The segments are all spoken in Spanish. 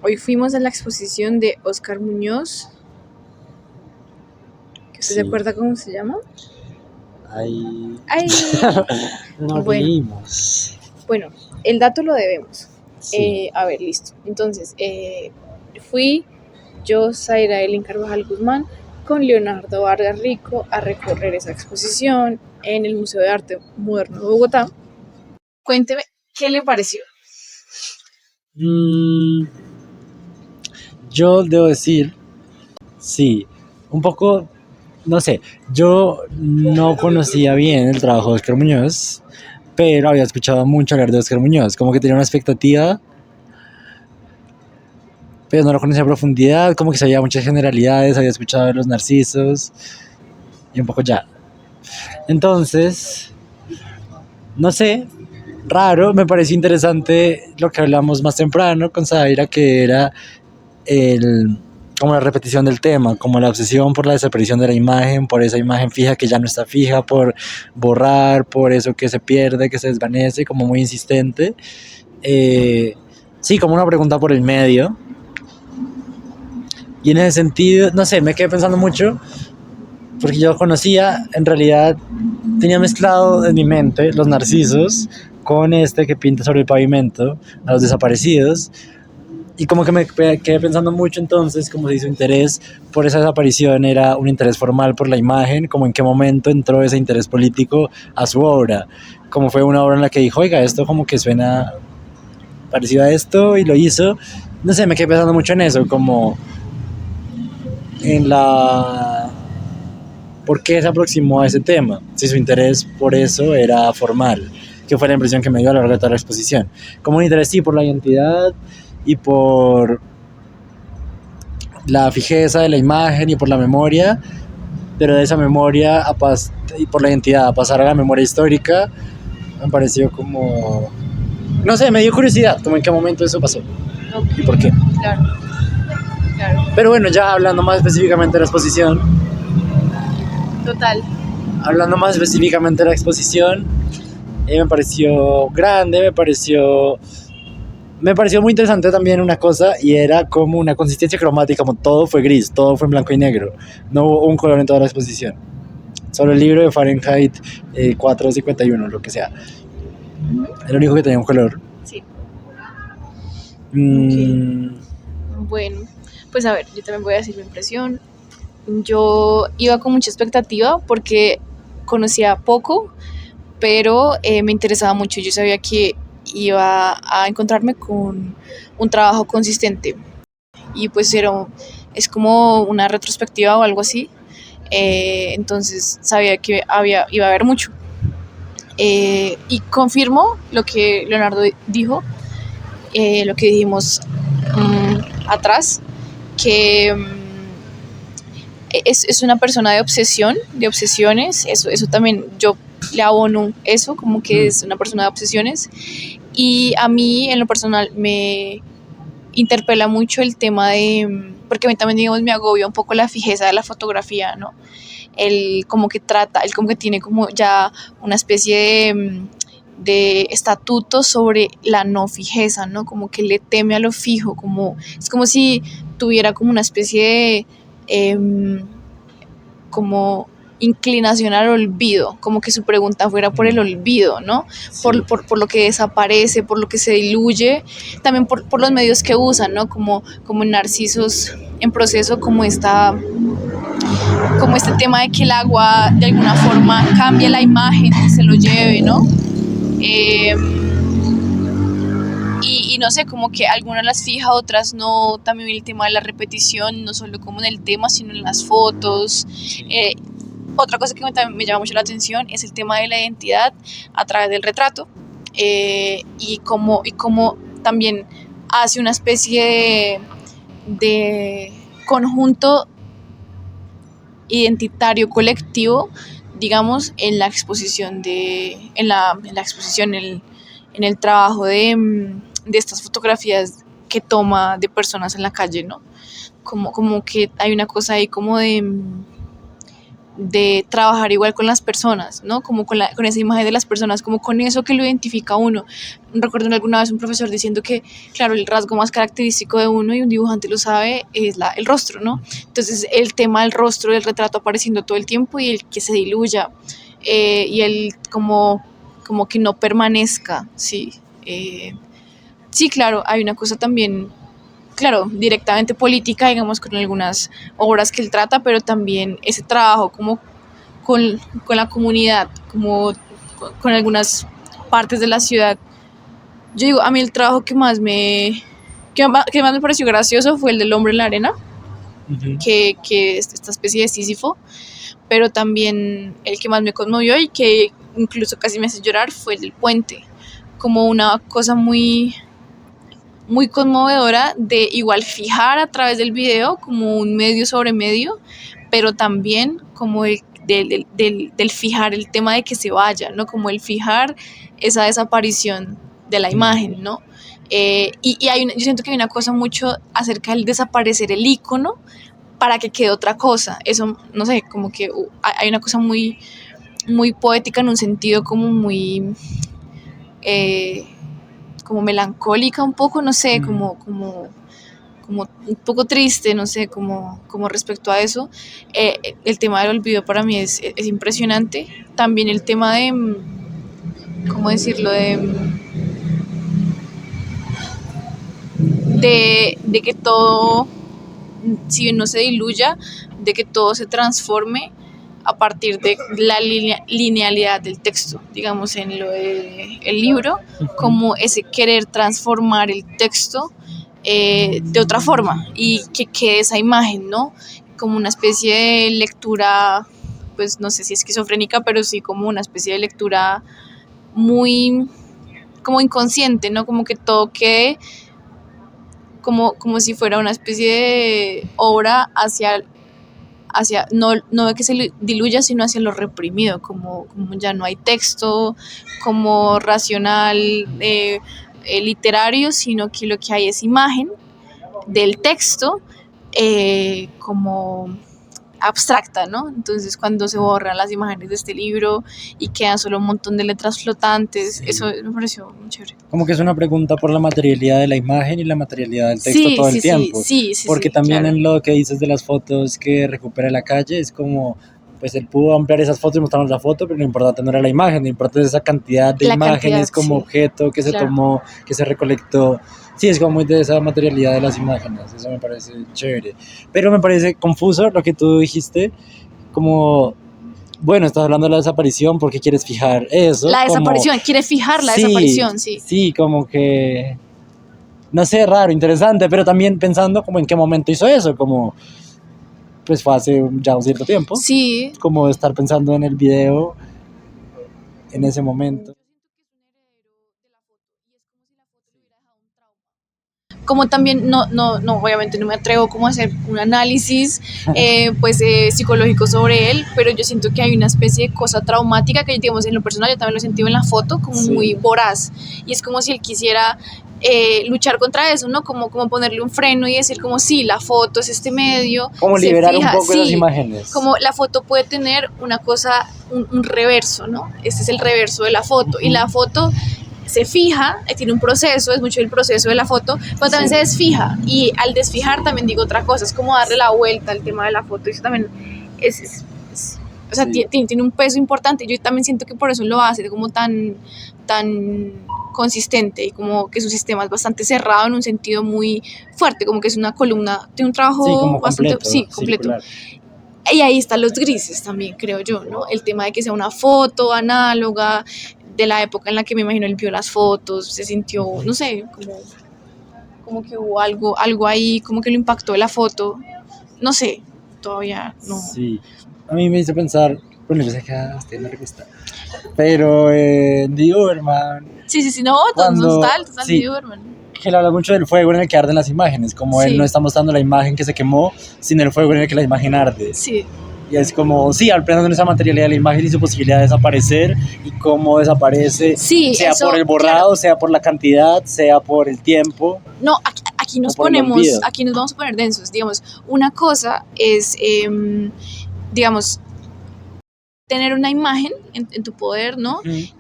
hoy fuimos a la exposición de Oscar Muñoz. ¿Usted se acuerda cómo se llama? Ay. No bueno, leímos. Bueno, el dato lo debemos. Sí. A ver, listo. Entonces, fui yo, Zaira Elin Carvajal Guzmán, con Leonardo Vargas Rico a recorrer esa exposición en el Museo de Arte Moderno de Bogotá. Cuénteme, ¿qué le pareció? Yo debo decir, sí, un poco, no sé, yo no conocía bien el trabajo de Oscar Muñoz, pero había escuchado mucho hablar de Oscar Muñoz, como que tenía una expectativa, pero no lo conocía a profundidad, como que sabía muchas generalidades, había escuchado de los narcisos y un poco ya. Entonces, no sé, raro, me pareció interesante lo que hablamos más temprano con Zaira, que era como la repetición del tema, como la obsesión por la desaparición de la imagen, por esa imagen fija que ya no está fija, por borrar, por eso que se pierde, que se desvanece, como muy insistente. Sí, como una pregunta por el medio. Y en ese sentido, no sé, me quedé pensando mucho, porque yo conocía, en realidad, tenía mezclado en mi mente los narcisos con este que pinta sobre el pavimento, a los desaparecidos. Y como que me quedé pensando mucho entonces, como si su interés por esa desaparición era un interés formal por la imagen, como en qué momento entró ese interés político a su obra. Como fue una obra en la que dijo, oiga, esto como que suena parecido a esto y lo hizo. No sé, me quedé pensando mucho en eso, como en la... ¿Por qué se aproximó a ese tema? Si su interés por eso era formal, que fue la impresión que me dio a lo largo de toda la exposición. Como un interés sí por la identidad y por la fijeza de la imagen y por la memoria, pero de esa memoria y por la identidad a pasar a la memoria histórica me pareció como, no sé, me dio curiosidad como en qué momento eso pasó. Okay. Y por qué. Claro. Pero bueno, ya hablando más específicamente de la exposición, hablando más específicamente de la exposición, me pareció grande, me pareció muy interesante también una cosa, y era como una consistencia cromática, como todo fue gris, todo fue en blanco y negro, no hubo un color en toda la exposición, solo el libro de Fahrenheit 451, lo que sea, era el único que tenía un color. Sí. Okay. Bueno, pues a ver, yo también voy a decir mi impresión. Yo iba con mucha expectativa porque conocía poco, pero me interesaba mucho. Yo sabía que iba a encontrarme con un trabajo consistente y pues es como una retrospectiva o algo así. Entonces sabía que iba a haber mucho. Y confirmo lo que Leonardo dijo, lo que dijimos atrás, que es una persona de obsesión, de obsesiones. Eso también yo le abono eso, como que es una persona de obsesiones. Y a mí en lo personal me interpela mucho el tema de, porque a mí también, digamos, me agobia un poco la fijeza de la fotografía, ¿no? Él como que tiene como ya una especie de estatuto sobre la no fijeza, ¿no? Como que le teme a lo fijo, es como si tuviera como una especie de como inclinación al olvido, como que su pregunta fuera por el olvido, ¿no? Sí. Por lo que desaparece, por lo que se diluye, también por los medios que usan, ¿no? Como en Narcisos en proceso, como este tema de que el agua de alguna forma cambie la imagen, se lo lleve, ¿no? Y no sé, como que algunas las fija, otras no. También el tema de la repetición, no solo como en el tema, sino en las fotos. Otra cosa que también me llama mucho la atención es el tema de la identidad a través del retrato, y cómo también hace una especie de conjunto identitario colectivo, digamos, en la exposición en el trabajo de estas fotografías que toma de personas en la calle, ¿no? Como que hay una cosa ahí como de trabajar igual con las personas, ¿no? Como con esa imagen de las personas, como con eso que lo identifica a uno. Recuerdo alguna vez un profesor diciendo que, claro, el rasgo más característico de uno, y un dibujante lo sabe, es el rostro, ¿no? Entonces, el tema del rostro, del retrato apareciendo todo el tiempo y el que se diluya, y el como que no permanezca, sí. Sí, claro, hay una cosa también, claro, directamente política, digamos, con algunas obras que él trata, pero también ese trabajo como con la comunidad, como con algunas partes de la ciudad. Yo digo, a mí el trabajo que más me pareció gracioso fue el del hombre en la arena, Ujú. que es esta especie de Sísifo, pero también el que más me conmovió y que incluso casi me hace llorar fue el del puente, como una cosa muy conmovedora de igual fijar a través del video como un medio sobre medio, pero también como del fijar el tema de que se vaya, ¿no? Como el fijar esa desaparición de la imagen, ¿no? Yo siento que hay una cosa mucho acerca del desaparecer el icono para que quede otra cosa. Eso, no sé, como que hay una cosa muy poética en un sentido como muy... Eh, como melancólica un poco, no sé, como un poco triste, no sé, como respecto a eso. El tema del olvido para mí es impresionante. También el tema de, ¿cómo decirlo? De que todo, si bien no se diluya, de que todo se transforme a partir de la linealidad del texto, digamos en lo del libro, Ujú. como ese querer transformar el texto de otra forma y que quede esa imagen, ¿no? Como una especie de lectura, pues no sé si esquizofrénica, pero sí como una especie de lectura muy como inconsciente, ¿no? Como que todo quede como si fuera una especie de obra no de que se diluya, sino hacia lo reprimido, como ya no hay texto, como racional, literario, sino que lo que hay es imagen del texto, como abstracta, ¿no? Entonces cuando se borran las imágenes de este libro y quedan solo un montón de letras flotantes, eso Sí. me pareció muy chévere. Como que es una pregunta por la materialidad de la imagen y la materialidad del texto Sí, todo el sí, sí, tiempo. sí, sí, Porque sí, también claro. en lo que dices de las fotos que recupera la calle, es como, pues él pudo ampliar esas fotos y mostrarnos la foto, pero lo importante no era la imagen, lo importante es esa cantidad de La cantidad, imágenes como sí, objeto que se claro. tomó, que se recolectó. Sí, es como muy de esa materialidad de las imágenes, eso me parece chévere. Pero me parece confuso lo que tú dijiste, como, bueno, estás hablando de la desaparición porque quieres fijar eso, La como, desaparición, quiere fijar la sí, desaparición, sí. sí, como que no sé, raro, interesante, pero también pensando como en qué momento hizo eso, como pues fue hace ya un cierto tiempo, Sí, como estar pensando en el video en ese momento. como también no, obviamente no me atrevo como a hacer un análisis pues psicológico sobre él, pero yo siento que hay una especie de cosa traumática que digamos en lo personal yo también lo he sentido en la foto como muy Sí, voraz y es como si él quisiera luchar contra eso, ¿no? Como ponerle un freno y decir como sí, la foto es este medio, como se liberar un fija, poco esas sí, imágenes. como la foto puede tener una cosa, un reverso, ¿no? Este es el reverso de la foto y Uh-huh. la foto se fija, tiene un proceso, es mucho el proceso de la foto, pero también se Sí, desfija y al desfijar también digo otra cosa, es como darle la vuelta al tema de la foto y eso también o sea, sí, tiene un peso importante. Yo también siento que por eso lo hace como tan consistente y como que su sistema es bastante cerrado en un sentido muy fuerte, como que es una columna, tiene un sí, trabajo como bastante, completo, sí, completo. circular. Y ahí están los grises también, creo yo, ¿no? El tema de que sea una foto análoga, de la época en la que me imagino él vio las fotos, se sintió, no sé, como que hubo algo ahí, como que lo impactó la foto, no sé, todavía no. Sí, a mí me hizo pensar, bueno, yo sé que a usted no le gusta, pero en The Uberman, Sí, sí, sí, no, cuando, total de sí, Doberman. que él habla mucho del fuego en el que arden las imágenes, como él no Sí, está mostrando la imagen que se quemó, sino el fuego en el que la imagen arde. sí, Y es como, sí, pensando en esa materialidad de la imagen y su posibilidad de desaparecer y cómo desaparece, sí, sea por eso, el claro. borrado, sea por la cantidad, sea por el tiempo No, o por el olvido. aquí nos vamos a poner densos, digamos, una cosa es, digamos, tener una imagen en tu poder, ¿no?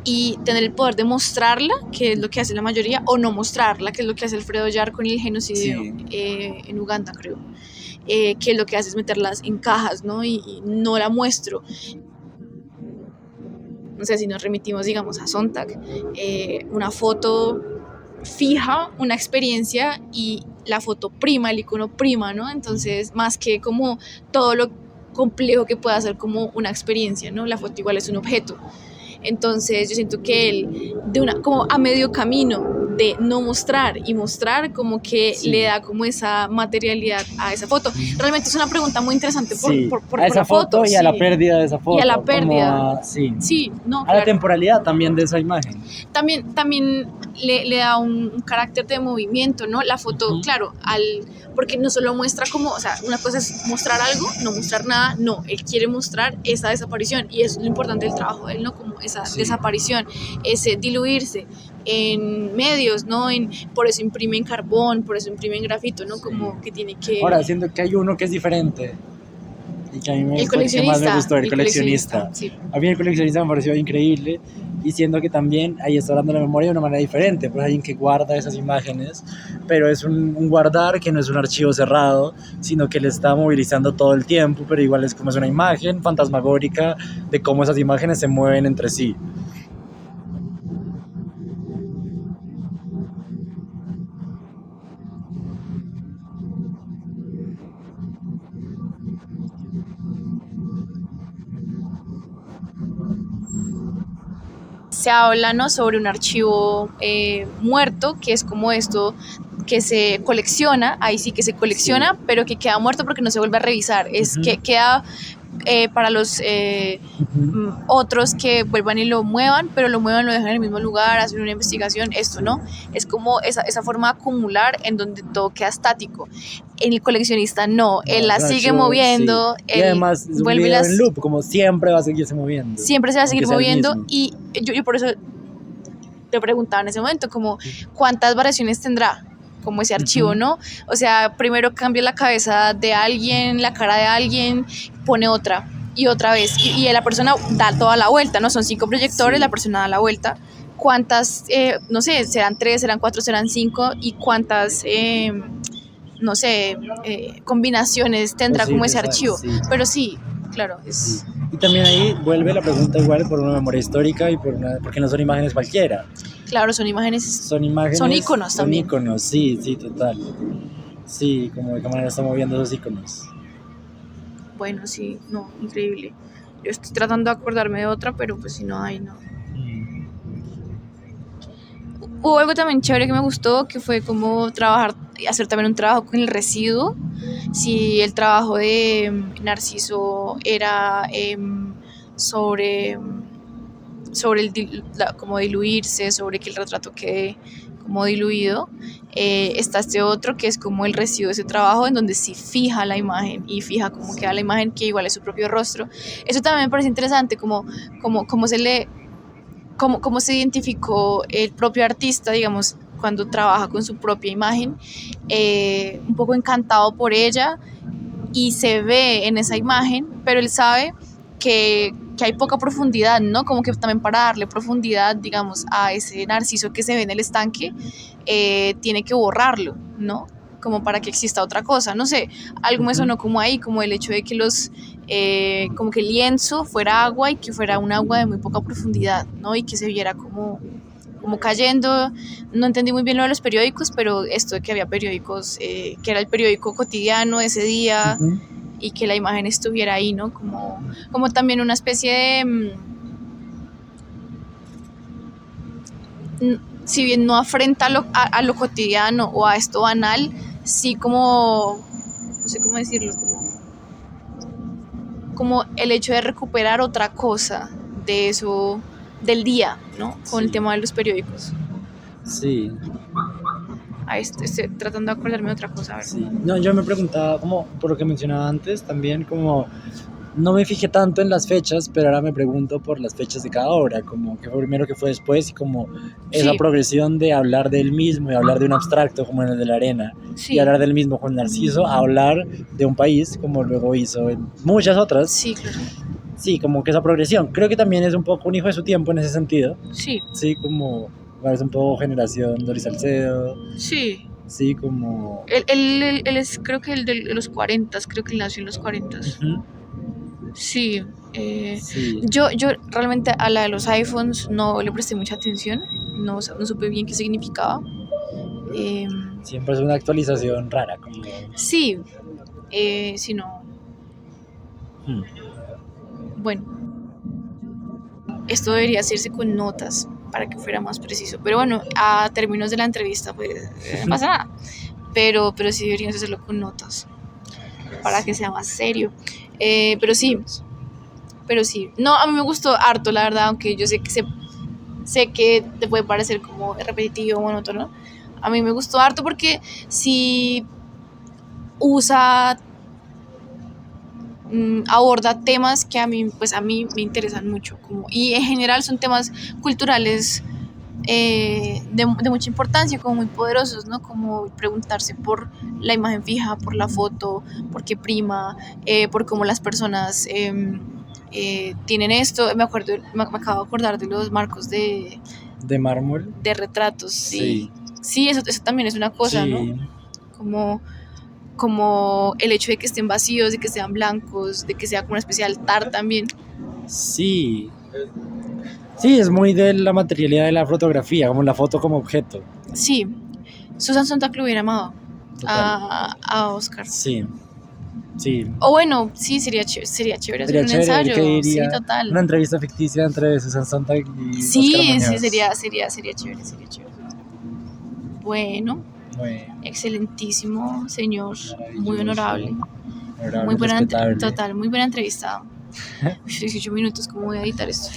Y tener el poder de mostrarla, que es lo que hace la mayoría, o no mostrarla, que es lo que hace Alfredo Yar con el genocidio en Uganda, creo. Que lo que hace es meterlas en cajas, ¿no? Y no la muestro. No sé, si nos remitimos, digamos, a Sontag, una foto fija una experiencia y la foto prima, el icono prima, ¿no? Entonces, más que como todo lo complejo que pueda ser como una experiencia, ¿no? La foto igual es un objeto. Entonces yo siento que él, como a medio camino de no mostrar y mostrar, como que le da como esa materialidad a esa foto. Realmente es una pregunta muy interesante por a esa la foto y a la pérdida de esa foto. Y a la pérdida. Sí, no, a claro. La temporalidad también de esa imagen. También le da un carácter de movimiento, ¿no? La foto, claro, porque no solo muestra como, o sea, una cosa es mostrar algo, no mostrar nada, no, él quiere mostrar esa desaparición y es lo importante del trabajo de él, ¿no? Como esa desaparición, ese diluirse en medios, ¿no? Por eso imprime en carbón, por eso imprime en grafito, ¿no? Como que tiene que... Ahora, siento que hay uno que es diferente y que a mí el coleccionista, más me gustó, el coleccionista. Sí. A mí el coleccionista me pareció increíble y siento que también ahí está hablando de la memoria de una manera diferente, pues hay alguien que guarda esas imágenes, pero es un guardar que no es un archivo cerrado, sino que le está movilizando todo el tiempo, pero igual es como es una imagen fantasmagórica de cómo esas imágenes se mueven entre sí. Se habla, ¿no?, sobre un archivo muerto, que es como esto que se colecciona, ahí sí que se colecciona, pero que queda muerto porque no se vuelve a revisar, es que queda para los otros que vuelvan y lo muevan, pero lo muevan, lo dejan en el mismo lugar, hacen una investigación, esto, ¿no? Es como esa forma de acumular en donde todo queda estático. En el coleccionista no, él la sigue moviendo, y además es un video en loop, como siempre va a seguirse moviendo. Siempre se va a seguir moviendo y yo por eso te preguntaba en ese momento como cuántas variaciones tendrá como ese archivo, ¿no? O sea, primero cambia la cabeza de alguien, la cara de alguien, pone otra y otra vez y la persona da toda la vuelta, ¿no? Son 5 proyectores, la persona da la vuelta. ¿Cuántas, no sé, serán 3, serán 4, serán 5 y cuántas, no sé, combinaciones tendrá como ese archivo? Pero sí, claro, es... Y también ahí vuelve la pregunta igual por una memoria histórica y porque no son imágenes cualquiera. Claro, son imágenes, son íconos también. Son íconos, sí, total. Sí, como de qué manera están moviendo esos íconos. Bueno, sí, no, increíble. Yo estoy tratando de acordarme de otra, pero pues si no hay, no. Hubo algo también chévere que me gustó, que fue como hacer también un trabajo con el residuo. Si el trabajo de Narciso era sobre como diluirse, sobre que el retrato quede como diluido, está este otro que es como el residuo de ese trabajo, en donde sí fija la imagen y fija cómo queda la imagen, que igual es su propio rostro. Eso también me parece interesante, cómo se identificó el propio artista, digamos, cuando trabaja con su propia imagen, un poco encantado por ella, y se ve en esa imagen, pero él sabe que hay poca profundidad, ¿no? Como que también para darle profundidad, digamos, a ese Narciso que se ve en el estanque, tiene que borrarlo, ¿no? Como para que exista otra cosa, no sé, algo me sonó como ahí, como el hecho de que como que el lienzo fuera agua y que fuera un agua de muy poca profundidad, ¿no? Y que se viera como cayendo. No entendí muy bien lo de los periódicos, pero esto de que había periódicos, que era el periódico cotidiano de ese día, y que la imagen estuviera ahí, ¿no? Como también una especie de... si bien no afrenta a lo cotidiano o a esto banal, sí como... no sé cómo decirlo, como el hecho de recuperar otra cosa de eso, del día, ¿no? Con el tema de los periódicos. Sí. Estoy tratando de acordarme de otra cosa. A ver. Sí. No, yo me preguntaba, como por lo que mencionaba antes, también como no me fijé tanto en las fechas, pero ahora me pregunto por las fechas de cada obra, como que fue primero, que fue después, y como esa progresión de hablar del mismo y hablar de un abstracto como en el de la arena, y hablar del mismo con Narciso, a hablar de un país como luego hizo en muchas otras. Sí, claro. sí, como que esa progresión. Creo que también es un poco un hijo de su tiempo en ese sentido. Sí, Sí, como es un poco generación Doris Salcedo. sí. Sí, como... Él es, creo que el de los 40, creo que él nació en los 40. Ujú, Sí. sí, Yo realmente a la de los iPhones no le presté mucha atención, no, no supe bien qué significaba. Eh, siempre es una actualización rara, como... sí, si no, hmm. bueno, esto debería hacerse con notas para que fuera más preciso. Pero bueno, a términos de la entrevista, pues no pasa nada. Pero sí deberíamos hacerlo con notas para que sea más serio. Pero sí. No, a mí me gustó harto, la verdad, aunque yo sé que te puede parecer como repetitivo o monótono. A mí me gustó harto porque sí usa, aborda temas que pues a mí me interesan mucho. Y en general son temas culturales de mucha importancia, como muy poderosos, ¿no? Como preguntarse por la imagen fija, por la foto, por qué prima, por cómo las personas tienen esto. Me acabo de acordar de los marcos De mármol. de retratos, Sí, sí. Sí, eso también es una cosa, ¿no? sí, Como, como el hecho de que estén vacíos, de que sean blancos, de que sea como una especie de altar también. sí. Sí, es muy de la materialidad de la fotografía, como la foto como objeto. Sí, Susan Sontag lo hubiera amado Total. a Oscar. Sí, sí. O bueno, sí, sería chévere hacer Sería un chévere ver qué ensayo, sí, diría total. una entrevista ficticia entre Susan Sontag y Oscar Sí, sí, Muñoz. sería chévere, sería chévere. Bueno, Muy excelentísimo, señor, muy maravilloso, honorable, muy honorable, buena, respetable. total, muy buena entrevista. 18 minutos, ¿cómo voy a editar esto?